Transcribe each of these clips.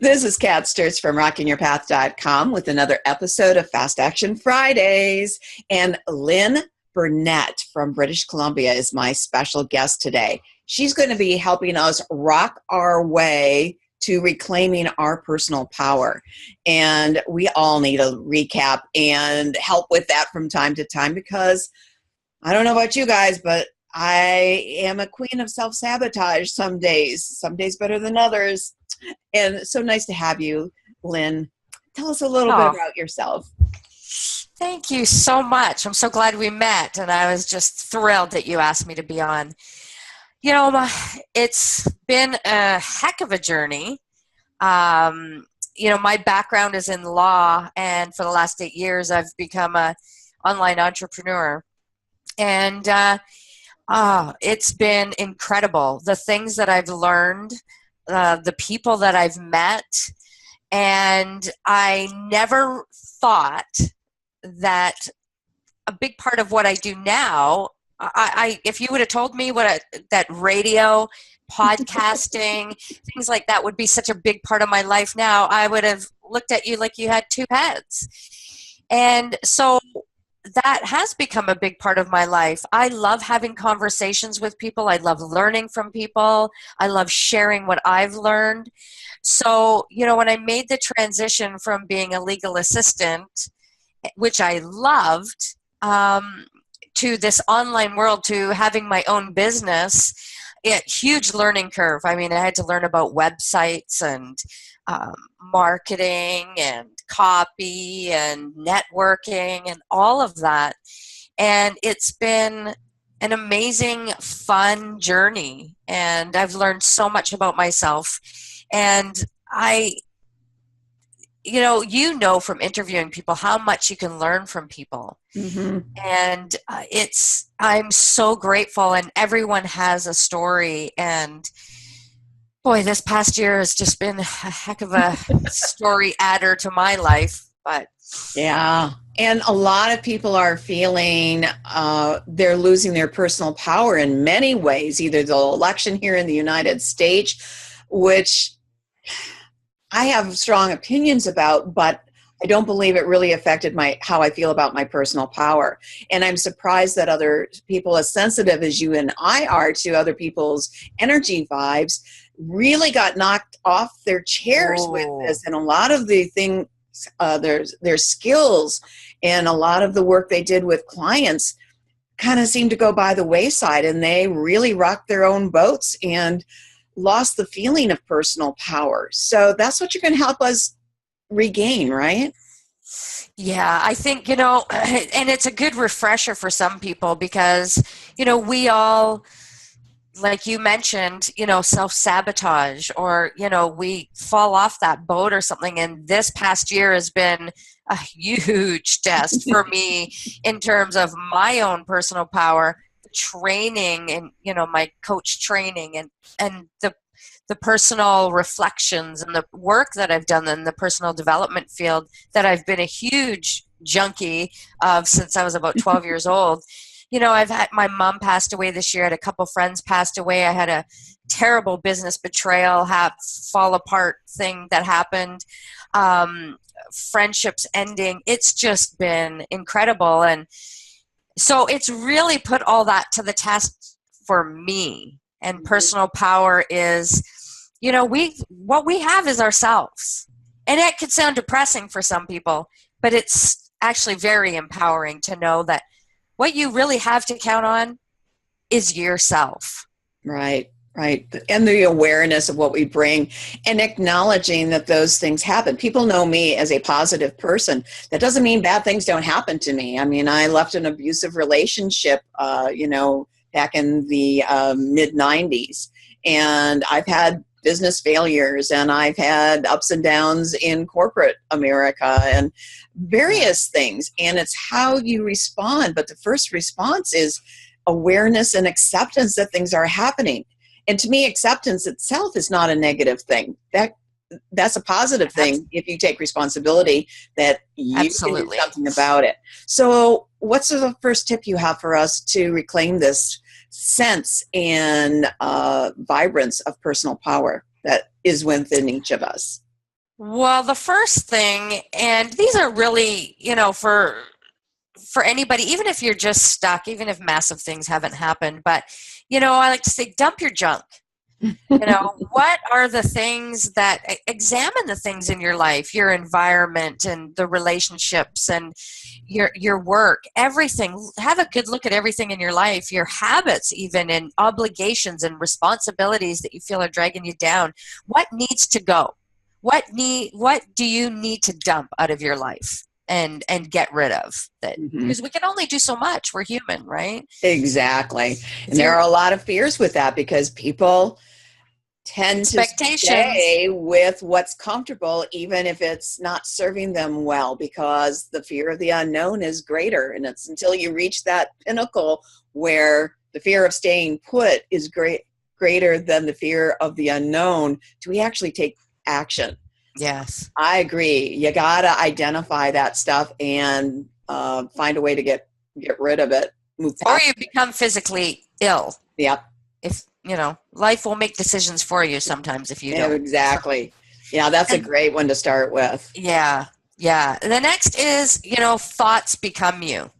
This is Kat Sturtz from rockingyourpath.com with another episode of Fast Action Fridays. And Line Brunet from British Columbia is my special guest today. She's going to be helping us rock our way to reclaiming our personal power. And we all need a recap and help with that from time to time, because I don't know about you guys, but I am a queen of self-sabotage some days better than others. And it's so nice to have you, Lynn. Tell us a little bit about yourself. Thank you so much. I'm so glad we met, and I was just thrilled that you asked me to be on. You know, it's been a heck of a journey. My background is in law, and for the last 8 years, I've become an online entrepreneur. And it's been incredible. The things that I've learned, the people that I've met, and I never thought that a big part of what I do now, if you would have told me that radio, podcasting, things like that would be such a big part of my life now, I would have looked at you like you had two heads. And so that has become a big part of my life. I love having conversations with people. I love learning from people. I love sharing what I've learned. So, when I made the transition from being a legal assistant, which I loved, to this online world, to having my own business, huge learning curve. I mean, I had to learn about websites and marketing and copy and networking and all of that. And it's been an amazing, fun journey. And I've learned so much about myself. And from interviewing people how much you can learn from people. Mm-hmm. And I'm so grateful, and everyone has a story. And boy, this past year has just been a heck of a story adder to my life. But yeah, and a lot of people are feeling they're losing their personal power in many ways. Either the election here in the United States, which I have strong opinions about, but I don't believe it really affected how I feel about my personal power. And I'm surprised that other people as sensitive as you and I are to other people's energy vibes really got knocked off their chairs with this. And a lot of the things, their skills and a lot of the work they did with clients kind of seemed to go by the wayside, and they really rocked their own boats and lost the feeling of personal power. So that's what you're going to help us regain, right? Yeah, I think, and it's a good refresher for some people because, we all, like you mentioned, self-sabotage, or, we fall off that boat or something. And this past year has been a huge test for me in terms of my own personal power, training, and my coach training, and the personal reflections and the work that I've done in the personal development field that I've been a huge junkie of since I was about 12 years old. I've had my mom passed away this year. I had a couple friends passed away. I had a terrible business betrayal, fall apart thing that happened. Friendships ending. It's just been incredible. And so it's really put all that to the test for me. And personal power is, what we have is ourselves. And it could sound depressing for some people, but it's actually very empowering to know that what you really have to count on is yourself. Right. And the awareness of what we bring and acknowledging that those things happen. People know me as a positive person. That doesn't mean bad things don't happen to me. I mean, I left an abusive relationship, back in the mid-90s. And I've had business failures, and I've had ups and downs in corporate America and various things. And it's how you respond. But the first response is awareness and acceptance that things are happening. And to me, acceptance itself is not a negative thing. That's a positive thing if you take responsibility that you can do something about it. So what's the first tip you have for us to reclaim this sense and vibrance of personal power that is within each of us? Well, the first thing, and these are really, for anybody, even if you're just stuck, even if massive things haven't happened, but, I like to say, dump your junk. What are the things that examine the things in your life, your environment and the relationships and your work, everything. Have a good look at everything in your life, your habits, even, and obligations and responsibilities that you feel are dragging you down. What needs to go? What do you need to dump out of your life and get rid of that? Mhm. Because we can only do so much. We're human, right? Exactly. And there are a lot of fears with that because people tend to Expectations. stay with what's comfortable, even if it's not serving them well, because the fear of the unknown is greater. And it's until you reach that pinnacle where the fear of staying put is greater than the fear of the unknown, do we actually take action? Yes. I agree. You got to identify that stuff and find a way to get rid of it. Move Or past you become physically ill. Yep. If life will make decisions for you sometimes if you Yeah, don't. exactly. Yeah, that's a great one to start with. Yeah. The next is, thoughts become you.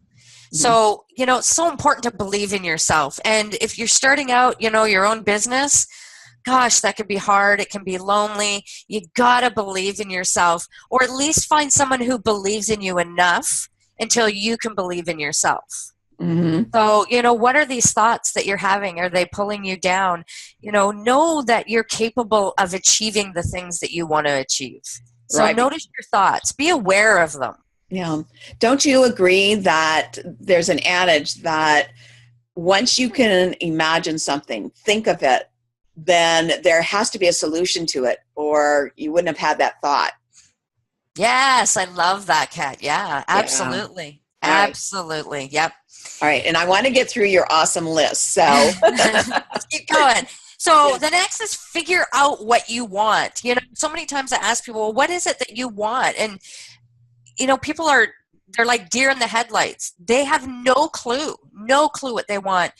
Mhm. So, it's so important to believe in yourself. And if you're starting out, your own business, gosh, that could be hard. It can be lonely. You got to believe in yourself, or at least find someone who believes in you enough until you can believe in yourself. Mm-hmm. So, what are these thoughts that you're having? Are they pulling you down? Know that you're capable of achieving the things that you want to achieve. So Right. notice your thoughts. Be aware of them. Yeah. Don't you agree that there's an adage that once you can imagine something, think of it, then there has to be a solution to it, or you wouldn't have had that thought. Yes, I love that, Kat. Yeah, Yeah. absolutely. All right. Absolutely. Yep. All right. And I want to get through your awesome list. So, Let's keep going. So yeah. the next is figure out what you want. So many times I ask people, well, what is it that you want? And people they're like deer in the headlights. They have no clue what they want.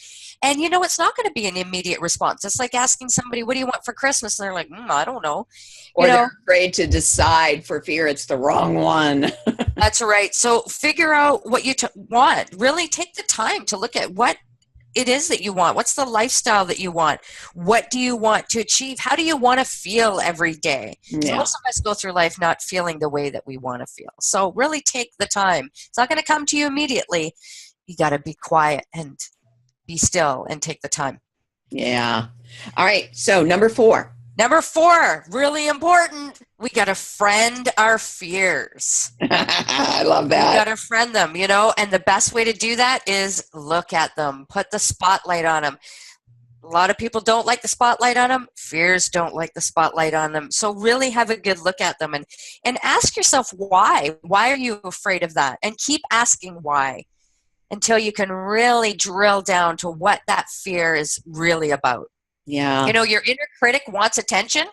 And it's not going to be an immediate response. It's like asking somebody, what do you want for Christmas? And they're like, I don't know. Or they're afraid to decide for fear it's the wrong one. That's right. So figure out what you want. Really take the time to look at what it is that you want. What's the lifestyle that you want? What do you want to achieve? How do you want to feel every day? Yeah. Most of us go through life not feeling the way that we want to feel. So really take the time. It's not going to come to you immediately. You got to be quiet and be still and take the time. Yeah. All right. So number 4. Number 4, really important. We got to friend our fears. I love that. You got to friend them, and the best way to do that is look at them, put the spotlight on them. A lot of people don't like the spotlight on them. Fears don't like the spotlight on them. So really have a good look at them and ask yourself why. Why are you afraid of that? And keep asking why until you can really drill down to what that fear is really about. Yeah. Your inner critic wants attention.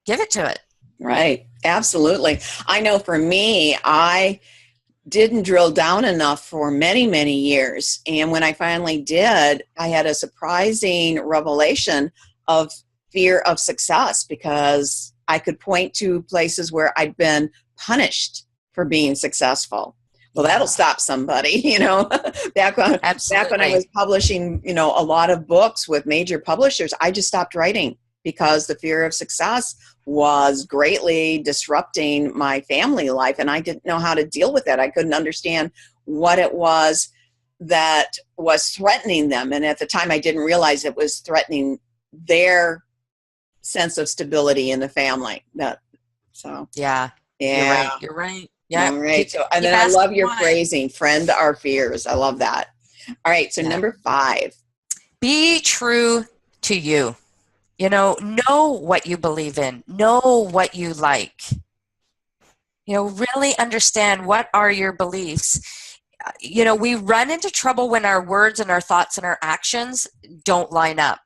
Give it to it. Right. Absolutely. I know for me, I didn't drill down enough for many, many years. And when I finally did, I had a surprising revelation of fear of success because I could point to places where I'd been punished for being successful. Well, that'll stop somebody, back when I was publishing, a lot of books with major publishers, I just stopped writing because the fear of success was greatly disrupting my family life. And I didn't know how to deal with it. I couldn't understand what it was that was threatening them. And at the time I didn't realize it was threatening their sense of stability in the family. Yeah. You're right. Yeah. All right. And then I love your phrasing, friend our fears. I love that. All right. So number 5. Be true to you. Know what you believe in. Know what you like. Really understand what are your beliefs. We run into trouble when our words and our thoughts and our actions don't line up.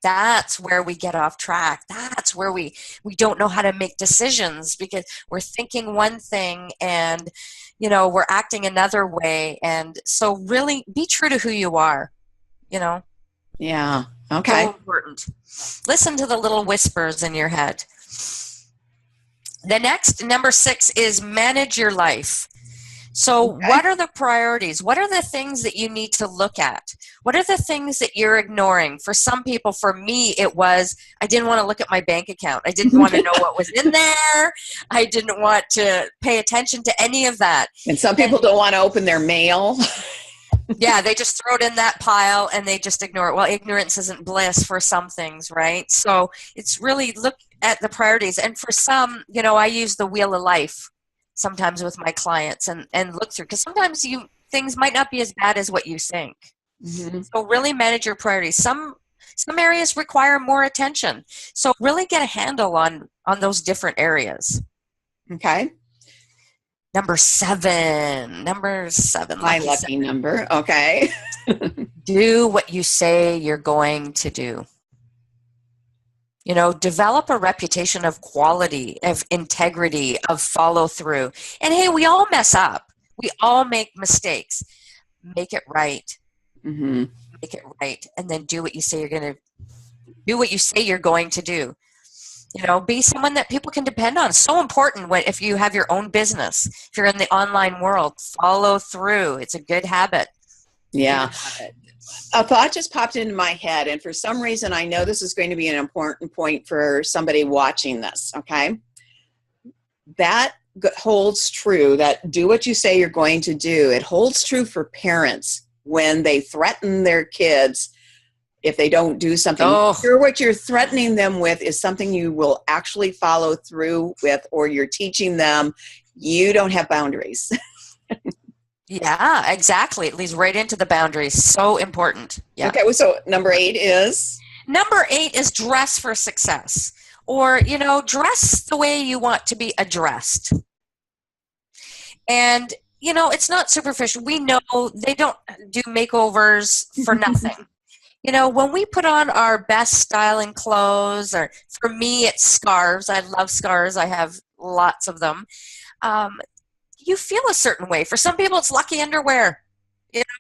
That's where we get off track. That's where we don't know how to make decisions because we're thinking one thing and, we're acting another way. And so really be true to who you are, Yeah. Okay. So important. Listen to the little whispers in your head. The next, number 6, is manage your life. So Okay. what are the priorities? What are the things that you need to look at? What are the things that you're ignoring? For some people, for me, it was, I didn't want to look at my bank account. I didn't want to know what was in there. I didn't want to pay attention to any of that. And some people don't want to open their mail. Yeah, they just throw it in that pile and they just ignore it. Well, ignorance isn't bliss for some things, right? So it's really look at the priorities. And for some, I use the wheel of life sometimes with my clients and look through, because sometimes things might not be as bad as what you think. Mm-hmm. So really manage your priorities. Some areas require more attention. So really get a handle on those different areas. Okay. Number 7. My lucky number. Okay. Do what you say you're going to do. Develop a reputation of quality, of integrity, of follow through. And hey, we all mess up. We all make mistakes. Make it right. Mm-hmm. Make it right. And then do what you say you're going to do. What you say you're going to do. Be someone that people can depend on. So important if you have your own business, if you're in the online world, follow through. It's a good habit. Yeah. A thought just popped into my head, and for some reason, I know this is going to be an important point for somebody watching this, okay? That holds true, that do what you say you're going to do. It holds true for parents when they threaten their kids if they don't do something. Oh. Sure, what you're threatening them with is something you will actually follow through with, or you're teaching them you don't have boundaries. Yeah, exactly. It leads right into the boundaries. So important. Yeah. Okay, so number 8 is? Number 8 is dress for success. Or, dress the way you want to be addressed. And, it's not superficial. We know they don't do makeovers for nothing. When we put on our best styling clothes, or for me, it's scarves. I love scarves. I have lots of them. You feel a certain way. For some people, it's lucky underwear,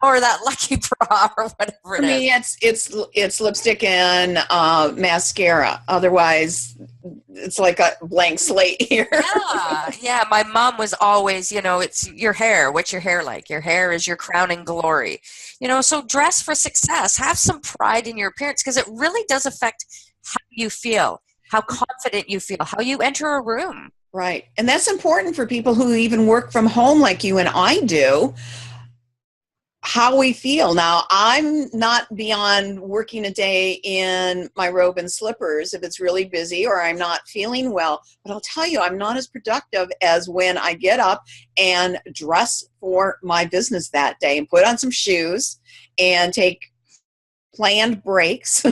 or that lucky bra, or whatever it is. For me, it's lipstick and mascara. Otherwise, it's like a blank slate here. Yeah. My mom was always, it's your hair. What's your hair like? Your hair is your crowning glory. So dress for success. Have some pride in your appearance, because it really does affect how you feel, how confident you feel, how you enter a room. Right. And that's important for people who even work from home like you and I do, how we feel. Now, I'm not beyond working a day in my robe and slippers if it's really busy or I'm not feeling well. But I'll tell you, I'm not as productive as when I get up and dress for my business that day and put on some shoes and take planned breaks.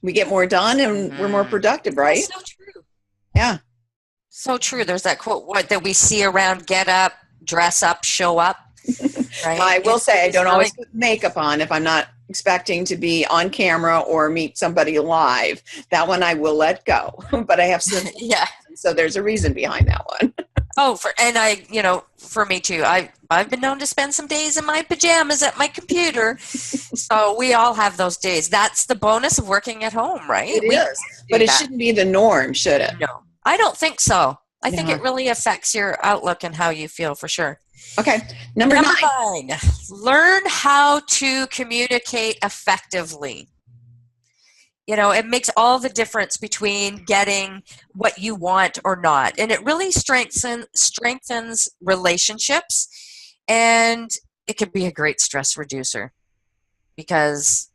We get more done and we're more productive, right? That's so true. Yeah. So true. There's that quote that we see around: get up, dress up, show up. Right? I will say I don't always put makeup on if I'm not expecting to be on camera or meet somebody live. That one I will let go. But I have some, yeah. So there's a reason behind that one. For me too. I've been known to spend some days in my pajamas at my computer. So we all have those days. That's the bonus of working at home, right? It is. But it shouldn't be the norm, should it? No, I don't think so. I think it really affects your outlook and how you feel, for sure. Okay. Number 9. Learn how to communicate effectively. It makes all the difference between getting what you want or not. And it really strengthens relationships. And it can be a great stress reducer, because,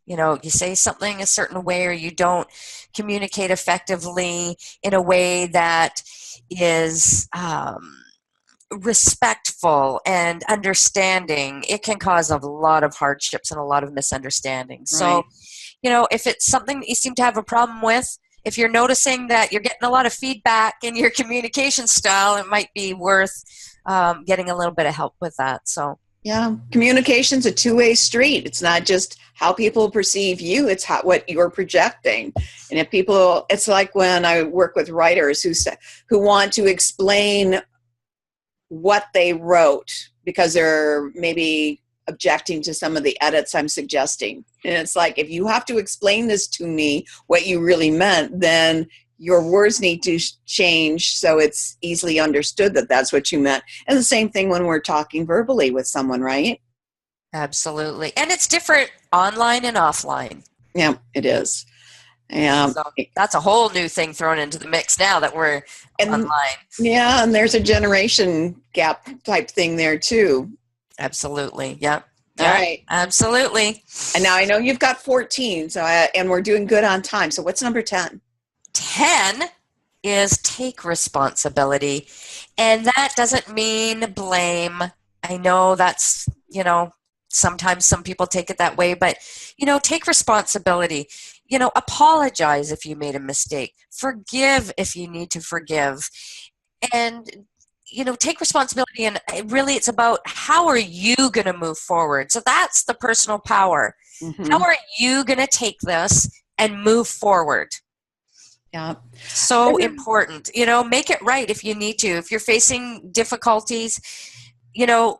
you say something a certain way, or you don't communicate effectively in a way that is respectful and understanding. It can cause a lot of hardships and a lot of misunderstandings. Right. So, if it's something that you seem to have a problem with, if you're noticing that you're getting a lot of feedback in your communication style, it might be worth getting a little bit of help with that. So, yeah, communication's a two-way street. It's not just how people perceive you, it's what you're projecting. And if people, it's like when I work with writers who want to explain what they wrote because they're maybe objecting to some of the edits I'm suggesting. And it's like, if you have to explain this to me, what you really meant, then your words need to change so it's easily understood that that's what you meant. And the same thing when we're talking verbally with someone, right? Absolutely. And it's different online and offline. Yeah, it is. So that's a whole new thing thrown into the mix now that we're online. Yeah, and there's a generation gap type thing there too. Absolutely. Yep. All right. Absolutely. And now I know you've got 14, and we're doing good on time. So what's number 10? 10 is take responsibility. And that doesn't mean blame. I know that's, sometimes some people take it that way, but, take responsibility. Apologize if you made a mistake. Forgive if you need to forgive. And, take responsibility. And really, it's about how are you going to move forward? So that's the personal power. Mm-hmm. How are you going to take this and move forward? Yeah. So important. Make it right if you need to. If you're facing difficulties, you're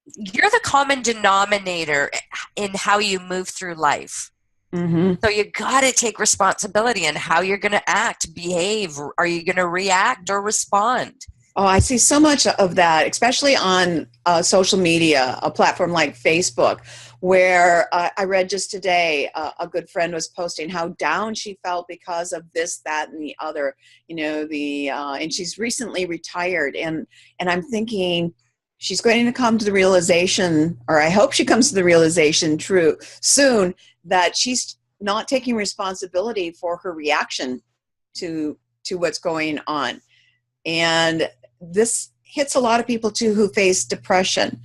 the common denominator in how you move through life. Mm-hmm. So you got to take responsibility in how you're going to act, behave. Are you going to react or respond? Oh, I see so much of that, especially on social media, a platform like Facebook, where I read just today, a good friend was posting how down she felt because of this, that, and the other, and she's recently retired. And I'm thinking she's going to come to the realization, or I hope she comes to the realization soon, that she's not taking responsibility for her reaction to what's going on. And this hits a lot of people too who face depression.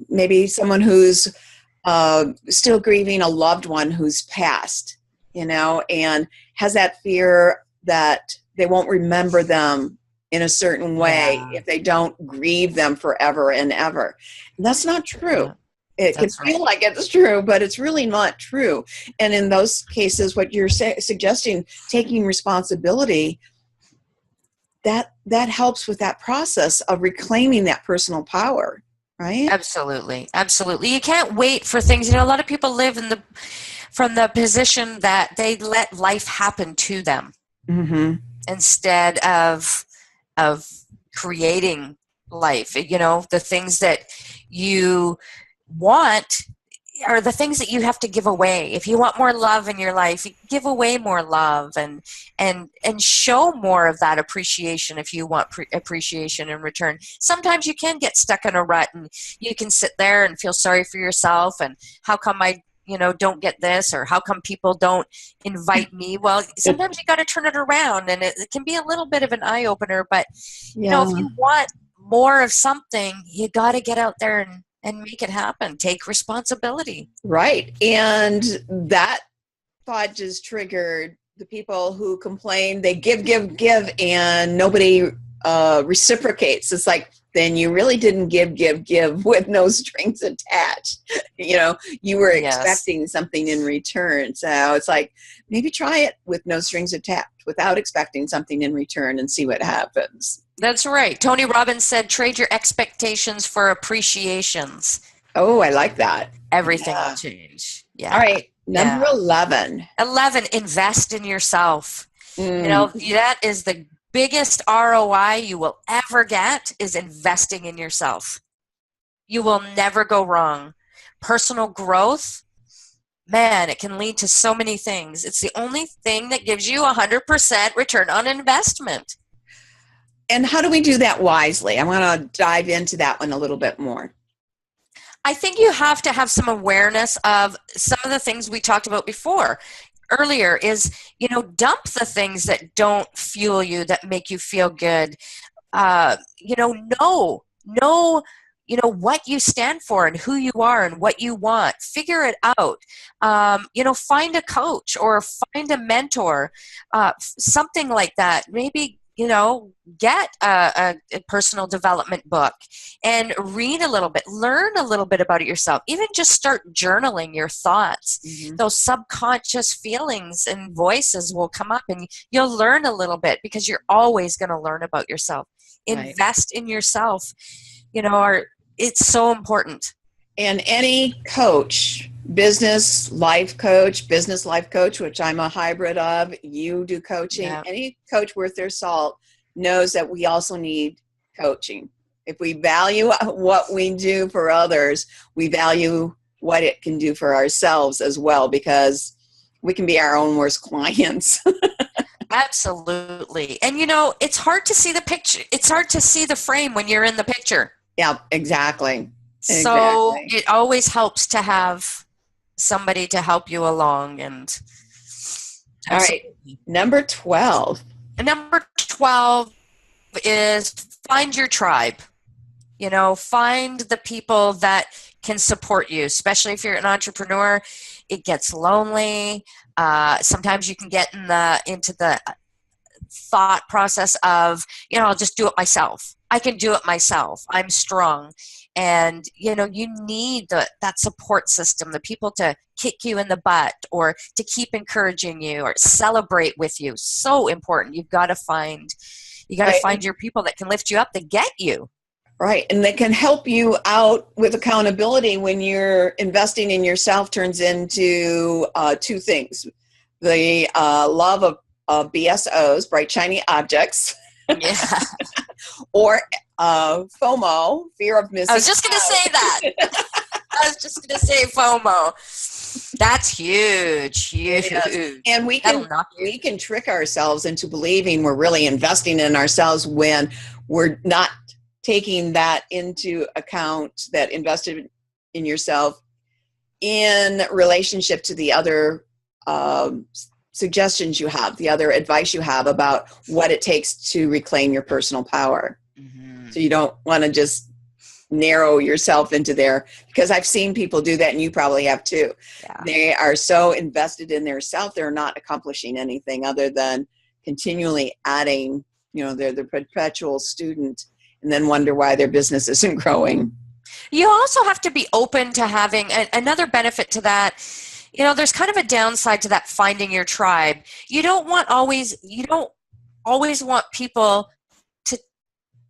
Maybe someone who's still grieving a loved one who's passed, and has that fear that they won't remember them in a certain way if they don't grieve them forever and ever. And that's not true. It can feel like it's true, but it's really not true. And in those cases, what you're suggesting, taking responsibility, that helps with that process of reclaiming that personal power, right? Absolutely. Absolutely. You can't wait for things. A lot of people live from the position that they let life happen to them, mm-hmm. instead of creating life. The things that you want are the things that you have to give away. If you want more love in your life, you give away more love and show more of that appreciation if you want appreciation in return. Sometimes you can get stuck in a rut and you can sit there and feel sorry for yourself and how come I don't get this, or how come people don't invite me? Well, sometimes you got to turn it around, and it can be a little bit of an eye opener, but if you want more of something, you got to get out there and make it happen. Take responsibility. Right. And that thought just triggered the people who complain. They give, and nobody reciprocates. It's like, then you really didn't give with no strings attached. You were expecting something in return. So it's like, maybe try it with no strings attached, without expecting something in return, and see what happens. That's right. Tony Robbins said, trade your expectations for appreciations. Oh, I like that. Everything will change. Yeah. All right. Number 11. 11, invest in yourself. That is the biggest ROI you will ever get, is investing in yourself. You will never go wrong. Personal growth, man, it can lead to so many things. It's the only thing that gives you 100% return on investment. And how do we do that wisely? I want to dive into that one a little bit more. I think you have to have some awareness of some of the things we talked about earlier is, dump the things that don't fuel you, that make you feel good. Know what you stand for and who you are and what you want. Figure it out. Find a coach or find a mentor, something like that. Maybe get a personal development book and read a little bit, learn a little bit about it yourself. Even just start journaling your thoughts. Mm-hmm. Those subconscious feelings and voices will come up, and you'll learn a little bit, because you're always going to learn about yourself. Right. Invest in yourself. It's so important. And any coach, business life coach, which I'm a hybrid of. You do coaching. Yeah. Any coach worth their salt knows that we also need coaching. If we value what we do for others, we value what it can do for ourselves as well, because we can be our own worst clients. Absolutely. And it's hard to see the picture. It's hard to see the frame when you're in the picture. Yeah, exactly. So it always helps to have somebody to help you along. And all right, number 12. And number 12 is find your tribe. Find the people that can support you, especially if you're an entrepreneur. It gets lonely. Sometimes you can get into the thought process of, I'll just do it myself. I can do it myself. I'm strong. And, you need that support system, the people to kick you in the butt or to keep encouraging you or celebrate with you. So important. You've got to find your people that can lift you up, that get you. Right. And they can help you out with accountability when you're investing in yourself turns into two things. The love of BSOs, bright, shiny objects. Yeah. Or FOMO, fear of missing out. I was just going to say that. I was just going to say FOMO. That's huge. Huge. And we can trick ourselves into believing we're really investing in ourselves when we're not taking that into account, that invested in yourself in relationship to the other suggestions you have, the other advice you have about what it takes to reclaim your personal power. Mm-hmm. So you don't want to just narrow yourself into there, because I've seen people do that, and you probably have too. Yeah. They are so invested in their self, they're not accomplishing anything other than continually adding, they're the perpetual student, and then wonder why their business isn't growing. You also have to be open to having another benefit to that. There's kind of a downside to that, finding your tribe. You don't always want people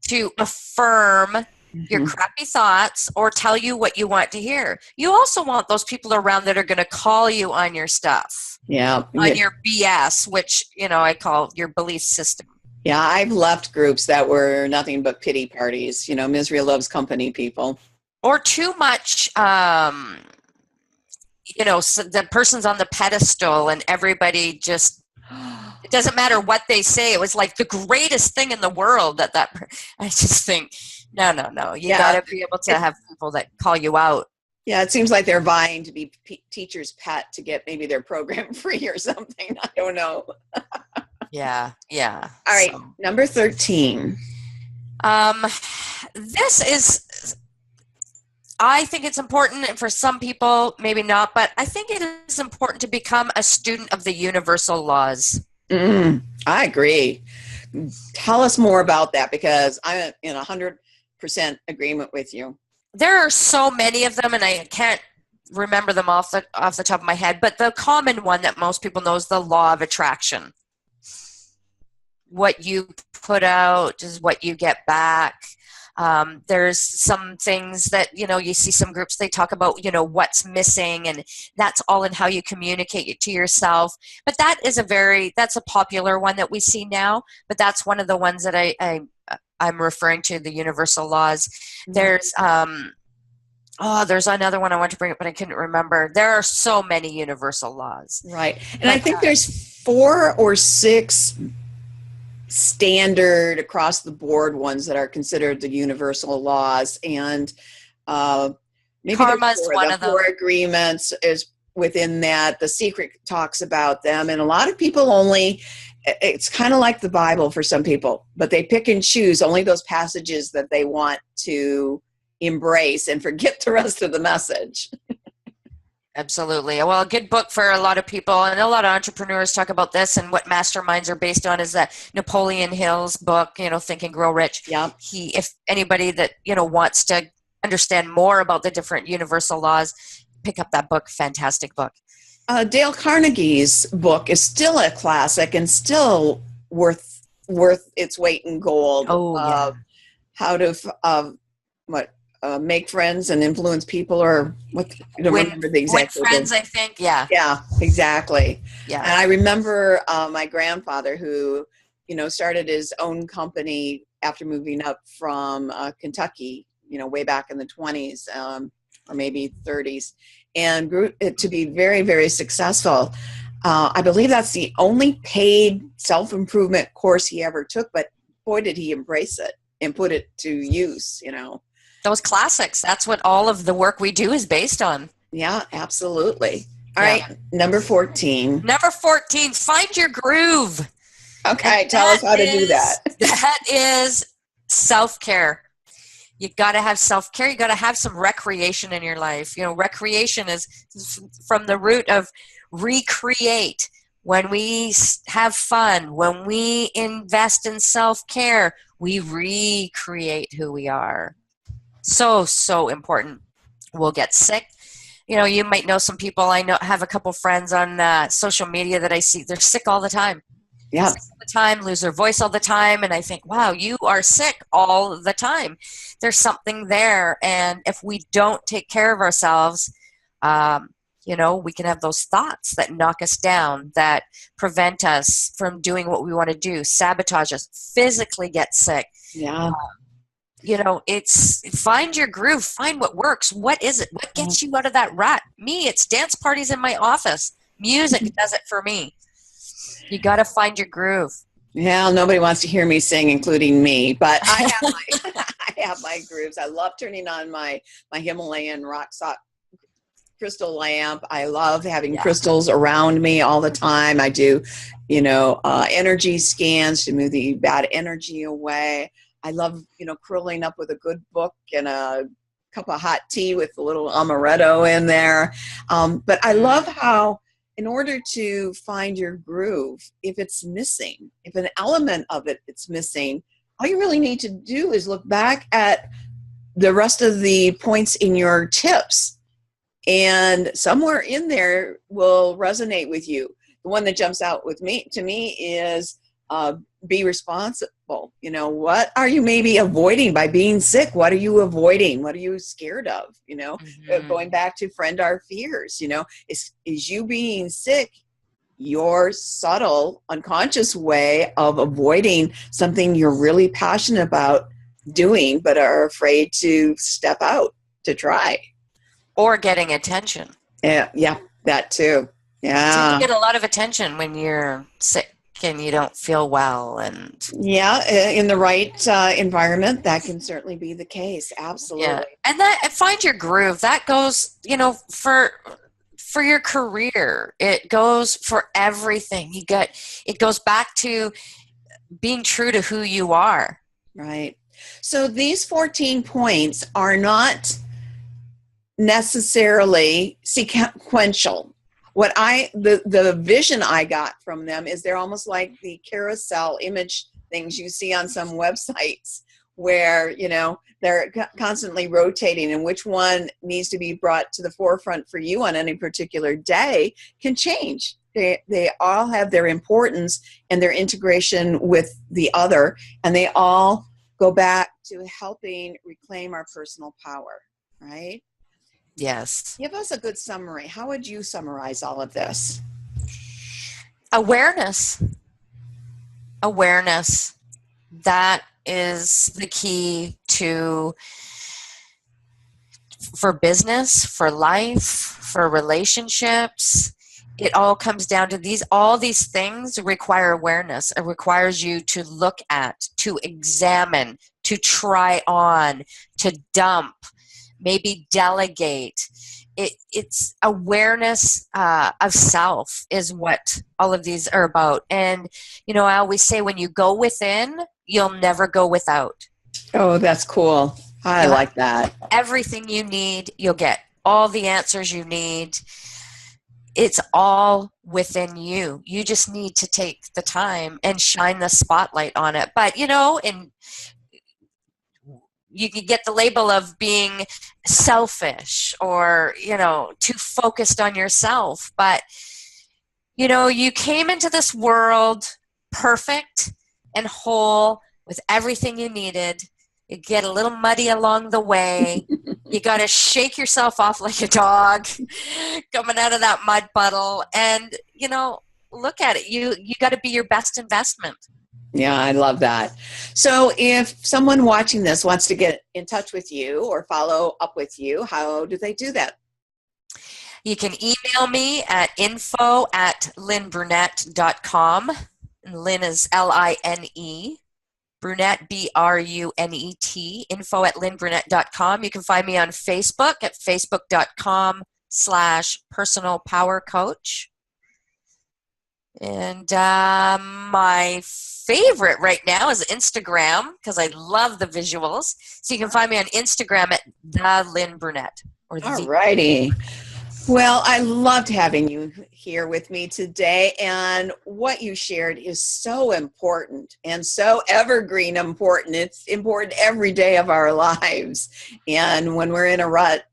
to affirm your crappy thoughts or tell you what you want to hear. You also want those people around that are going to call you on your stuff. Yeah. On your BS, which, I call your belief system. Yeah, I've left groups that were nothing but pity parties. Misery loves company people. Or too much, so the person's on the pedestal and everybody just, it doesn't matter what they say. It was like the greatest thing in the world I just think, no. You got to be able to have people that call you out. Yeah, it seems like they're vying to be teacher's pet to get maybe their program free or something. I don't know. Yeah. All right, number 13. This is, I think it's important, and for some people, maybe not, but I think it is important to become a student of the universal laws. I agree. Tell us more about that, because I'm in 100% agreement with you. There are so many of them, and I can't remember them off the top of my head, but the common one that most people know is the law of attraction. What you put out is what you get back. There's some things that, you see some groups, they talk about, what's missing, and that's all in how you communicate it to yourself. But that's a popular one that we see now, but that's one of the ones that I'm referring to, the universal laws. There's, there's another one I want to bring up, but I couldn't remember. There are so many universal laws. Right. And I think there's 4 or 6 standard across the board ones that are considered the universal laws, and maybe karma's one of them. 4 agreements is within that. The Secret talks about them, and a lot of people it's kind of like the Bible for some people, but they pick and choose only those passages that they want to embrace and forget the rest of the message. Absolutely. Well, a good book for a lot of people, and a lot of entrepreneurs talk about this, and what masterminds are based on is that Napoleon Hill's book, Think and Grow Rich. Yeah. If anybody that, wants to understand more about the different universal laws, pick up that book. Fantastic book. Dale Carnegie's book is still a classic and still worth its weight in gold. Oh, yeah. How to make friends and influence people, or what? I don't remember the Win exact friends, I think. Yeah. Yeah, exactly. Yeah. And I remember my grandfather, who, started his own company after moving up from Kentucky, way back in the 20s, or maybe 30s, and grew it to be very, very successful. I believe that's the only paid self-improvement course he ever took, but boy, did he embrace it and put it to use, Those classics. That's what all of the work we do is based on. Yeah, absolutely. All Yeah. right, number 14. Number 14, find your groove. Okay, And tell us how to do that. That is self-care. You got to have self-care. You got to have some recreation in your life. Recreation is from the root of recreate. When we have fun, when we invest in self-care, we recreate who we are. So, so important. We'll get sick. You might know some people. I have a couple friends on social media that I see. They're sick all the time. Yeah. Sick all the time, lose their voice all the time. And I think, wow, you are sick all the time. There's something there. And if we don't take care of ourselves, we can have those thoughts that knock us down, that prevent us from doing what we want to do, sabotage us, physically get sick. Yeah. It's find your groove, find what works. What is it? What gets you out of that rut? Me, it's dance parties in my office. Music does it for me. You got to find your groove. Yeah, nobody wants to hear me sing, including me, but I have my grooves. I love turning on my Himalayan rock salt crystal lamp. I love having crystals around me all the time. I do, energy scans to move the bad energy away. I love, curling up with a good book and a cup of hot tea with a little amaretto in there. But I love how, in order to find your groove, if it's missing, if an element of it's missing, all you really need to do is look back at the rest of the points in your tips, and somewhere in there will resonate with you. The one that jumps out to me is be responsible. What are you maybe avoiding by being sick? What are you avoiding? What are you scared of? Going back to friend our fears, is you being sick your subtle unconscious way of avoiding something you're really passionate about doing, but are afraid to step out to try. Or getting attention. Yeah, that too. Yeah. So you get a lot of attention when you're sick and you don't feel well. And in the right environment, that can certainly be the case. Absolutely. Yeah. And find your groove. That goes, for your career. It goes for everything. It goes back to being true to who you are. Right. So these 14 points are not necessarily sequential. The vision I got from them is they're almost like the carousel image things you see on some websites where, they're constantly rotating, and which one needs to be brought to the forefront for you on any particular day can change. They all have their importance and their integration with the other, and they all go back to helping reclaim our personal power, right? Yes. Give us a good summary. How would you summarize all of this? Awareness. That is the key for business, for life, for relationships. It all comes down to all these things require awareness. It requires you to look at, to examine, to try on, to dump, maybe delegate. It's awareness of self is what all of these are about. And, I always say when you go within, you'll never go without. Oh, that's cool. I like that. Everything you need, you'll get. All the answers you need. It's all within you. You just need to take the time and shine the spotlight on it. But, and you could get the label of being selfish or, too focused on yourself. But, you came into this world perfect and whole with everything you needed. You get a little muddy along the way. You got to shake yourself off like a dog coming out of that mud puddle. And, look at it. You got to be your best investment. Yeah, I love that. So if someone watching this wants to get in touch with you or follow up with you, how do they do that? You can email me at info@linebrunet.com. And Lynn is Line. Brunet, Brunet, info@linebrunet.com. You can find me on Facebook at facebook.com/personal power coach. And my favorite right now is Instagram, because I love the visuals. So you can find me on Instagram at the Line Brunet. All righty. Well, I loved having you here with me today, and what you shared is so important and so evergreen important. It's important every day of our lives. And when we're in a rut,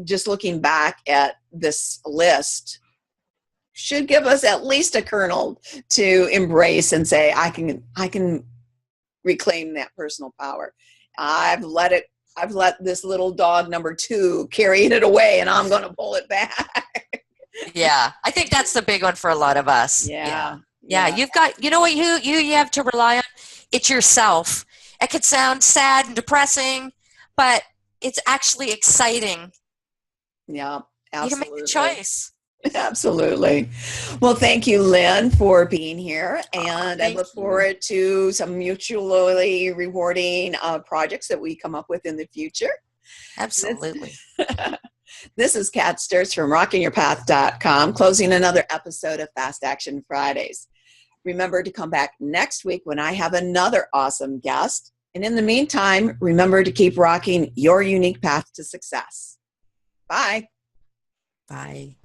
just looking back at this list should give us at least a kernel to embrace and say, I can reclaim that personal power. I've let this little dog number 2 carrying it away, and I'm going to pull it back. Yeah, I think that's the big one for a lot of us. Yeah. You've got, what you have to rely on? It's yourself. It could sound sad and depressing, but it's actually exciting. Yeah, absolutely. You can make a choice. Absolutely. Well, thank you, Lynn, for being here. And I look forward to some mutually rewarding projects that we come up with in the future. Absolutely. This is Kat Sturtz from rockingyourpath.com, closing another episode of Fast Action Fridays. Remember to come back next week when I have another awesome guest. And in the meantime, remember to keep rocking your unique path to success. Bye. Bye.